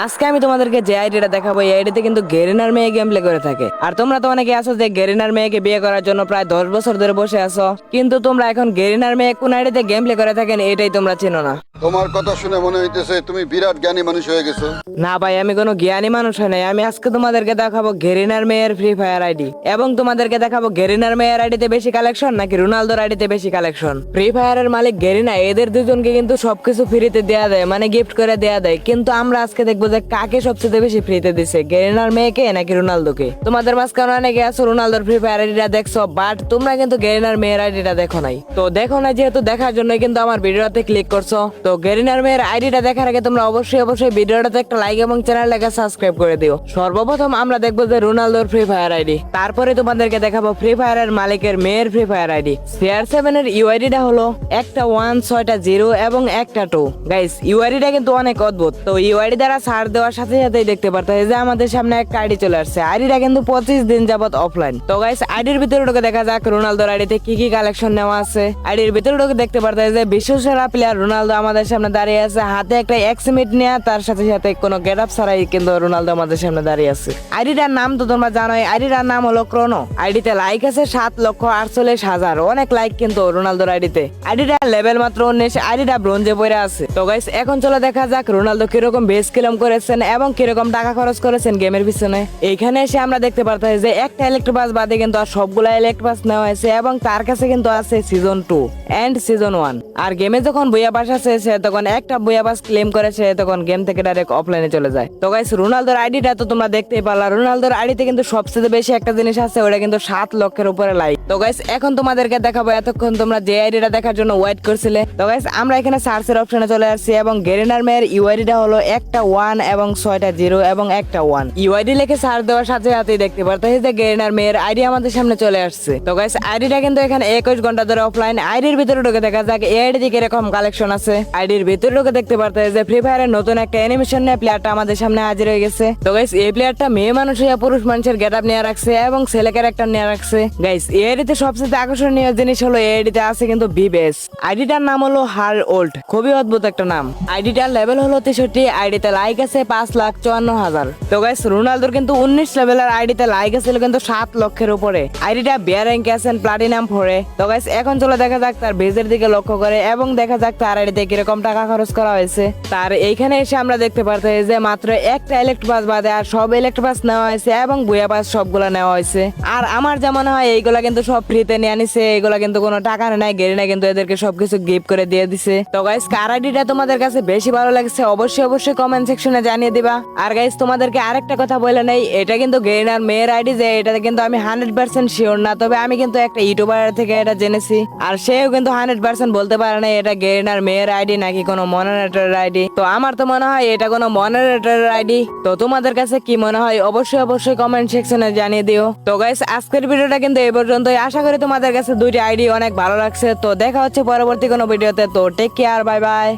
আজকে আমি তোমাদেরকে যে আইডিটা দেখাবো এই আইডিতে কিন্তু গেরিনার মেয়ে গেম প্লে করে থাকে। আর তোমরা তো অনেকে আছো যে গেরিনার মেয়েকে বিয়ে করার জন্য প্রায় 10 বছর ধরে বসে আছো, কিন্তু তোমরা এখন গেরিনার মেয়ে কোন আইডিতে গেম প্লে করে থাকেন এটাই তোমরা চিনো না। তোমার কথা শুনে মনে হইতেছে তুমি বিরাট জ্ঞানী মানুষ হয়ে গেছো। না ভাই, আমি কোনো জ্ঞানী মানুষ হই নাই। আমি আজকে তোমাদেরকে দেখাবো গেরিনার মেয়ের ফ্রি ফায়ার আইডি, এবং তোমাদেরকে দেখাবো গেরিনার মেয়ের আইডিতে বেশি কালেকশন নাকি রোনালদোর আইডিতে বেশি কালেকশন। ফ্রি ফায়ারের মালিক গেরিনা এদের দুজনকে কিন্তু সবকিছু ফ্রিতে দেয়া দেয়, মানে গিফট করে দেয়া দেয়। কিন্তু আমরা আজকে দেখবো যে কাকে সবচেয়ে বেশি ফ্রিতে দিছে, গেরিনার মেয়েকে নাকি রোনালদোকে। তোমাদের মাঝখানে অনেকে আছো রোনালদোর ফ্রি ফায়ার আইডিটা দেখছো, বাট তোমরা কিন্তু গেরিনার মেয়ের আইডিটা দেখো নাই। তো দেখো না, যেহেতু দেখার জন্য কিন্তু আমার ভিডিওতে ক্লিক করছো। তো গেরিনার মেয়ের আইডিটা দেখার আগে তোমরা অবশ্যই ভিডিওটাতে একটা লাইক এবং চ্যানেলটাকে সাবস্ক্রাইব করে দিও। সর্বপ্রথম আমরা দেখবো যে রোনালদোর ফ্রি ফায়ার আইডি, তারপরে তোমাদেরকে দেখাবো ফ্রি ফায়ারের মালিকের মেয়ের ফ্রি ফায়ার আইডি। CR7 এর ইউআইডিটা হলো একটা 1 6টা 0 এবং একটা 2। গাইস, ইউআইডিটা কিন্তু অনেক অদ্ভুত। তো ইউআইডি দ্বারা সার্চ দেওয়ার সাথে সাথেই দেখতে পারতে যে আমাদের সামনে একটা আইডি চলে আসছে। আইডিটা কিন্তু 25 দিন যাবত অফলাইন। তো গাইস, আইডির ভিতরে ঢুকে দেখা যাক রোনালদোর আইডিতে কি কি কালেকশন নেওয়া আছে। আইডির ভিতরে ঢুকে দেখতে পারতে যে বিশ্বসেরা প্লেয়ার রোনালদো আমাদের সামনে দাঁড়িয়ে আছে, হাতে একটা এক্সমিট নিয়ে, তার সাথে সাথে কোনো গেট আপ ছাড়াই কিন্তু রোনালদো আমাদের সামনে দাঁড়িয়ে আছে। আইডিটার নাম তো তোমরা জানোই, আইডিটার নাম হলো ক্রোনো। আইডিতে লাইক আছে 7,48,000, অনেক লাইক কিন্তু রোনালদোর আইডিতে। আইডিটার লেভেল মাত্র 19, আইডিটা ব্রোঞ্জে পড়ে আছে। তো গাইস, এখন চলো দেখা যাক রোনালদো কিরকম বেস কিলম করেছেন এবং কিরকম টাকা খরচ করেছেন গেমের পিছনে। এইখানে এসে আমরা দেখতে পারতাম যে একটা ইলেকট্রোবাস বাদে কিন্তু আর সবগুলা ইলেকট্রোবাস নেওয়া হয়েছে, এবং তার কাছে কিন্তু আছে সিজন 2 এন্ড সিজন 1। আর গেমে যখন বইয়া পাস আছে সে তখন একটা বইয়া পাস ক্লেম করেছে, তখন গেম থেকে ডাইরেক্ট অফলাইনে চলে যায়। তো গাইস, রোনালদোর আইডিটা তো তোমরা দেখতেই পারলা। রোনালদোর আইডিতে কিন্তু সবচেয়ে বেশি একটা জিনিস আছে, ওটা কিন্তু 7 লক্ষের উপরে লাইক। তো গাইস, এখন তোমাদেরকে দেখাবো এতক্ষণ তোমরা যে আইডিটা দেখার জন্য ওয়েট করছিলে। তো গাইস, আমরা এখানে সার্চের অপশনে চলে আসছি, এবং গেরিনার মেয়ের ইউআইডিটা হলো একটা 1 এবং 6টা 0 এবং একটা 1। ইউআইডি লিখে সার্চ দেওয়ার সাথে সাথেই দেখতে পারতেছি যে গেরিনার মেয়ের আইডি আমাদের সামনে চলে আসছে। তো গাইস, আইডিটা কিন্তু এখানে 21 ঘন্টা ধরে অফলাইন। আইডির ভিতরে ঢুকে দেখা যাক এই আইডিতে কিরকম কালেকশন আছে। আইডির ভিতরে ঢুকে দেখতে পারতেছি যে ফ্রি ফায়ারের নতুন একটা অ্যানিমেশন নিয়ে প্লেয়ারটা আমাদের সামনে হাজির হয়ে গেছে। তো গাইস, এই প্লেয়ারটা মেয়ে মানুষ হইয়া পুরুষ মানুষের গেটআপ নিয়ে রাখছে এবং ছেলে ক্যারেক্টার নিয়ে রাখছে। গাইস, এই আইডিতে সবচেয়ে আকর্ষণীয় জিনিস হলো এই আইডিতে আছে কিন্তু বিবেস। আইডিটার নাম হলো হার ওল্ড, খুবই অদ্ভুত একটা নাম। আইডিটার লেভেল হলো 63, আইডিতে লাইক আছে 5,54,000। তো গাইস, রোনালদোর কিন্তু 19 লেভেলের আইডিতে লাইক আছে কিন্তু 7 লক্ষের উপরে। আইডিটা বিয়ার র্যাঙ্কে আছেন প্লাটিনাম 4-এ। তো গাইস, এখন চলে দেখা যাক তার বেজের দিকে লক্ষ্য করে এবং দেখা যাক তার আইডিতে কিরকম টাকা খরচ করা হয়েছে। তার এইখানে এসে আমরা দেখতে পারতে যে মাত্র একটা ইলেকট্রোবাস বাদে আর সব ইলেকট্রোবাস নেওয়া হয়েছে এবং বুয়া পাস সবগুলা নেওয়া হয়েছে। আর আমার যেমন হয় এইগুলা কিন্তু সব ফ্রিতে নিয়ে আনিছে, এইগুলা কিন্তু কোনো টাকা নেয়। গেরিনা কিন্তু এদেরকে সবকিছু গিফট করে দিয়ে দিছে। তো গাইস, কার আইডিটা তোমাদের কাছে বেশি ভালো লাগছে অবশ্যই কমেন্ট সেকশনে জানিয়ে দিবা। আর গাইস, তোমাদেরকে আরেকটা কথা বলে নেই, এটা কিন্তু গেরিনার মেয়ের আইডি যে এটাতে কিন্তু আমি 100% শিওর না, তবে আমি কিন্তু একটা ইউটিউবার থেকে এটা জেনেছি। আর সেও কিন্তু 100% বলতে পারে না এটা গেরিনার মেয়ের আইডি নাকি কোনো মডারেটরের আইডি। তো আমার তো মনে হয় এটা কোনো মডারেটরের আইডি। তো তোমাদের কাছে কি মনে হয় অবশ্যই কমেন্ট সেকশনে জানিয়ে দিও। তো গাইস, আজকের ভিডিওটা কিন্তু এই পর্যন্তই। আশা করি তোমাদের কাছে দুইটি আইডি অনেক ভালো লাগছে। তো দেখা হচ্ছে পরবর্তী কোনো ভিডিওতে। তো take care, bye bye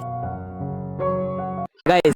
guys.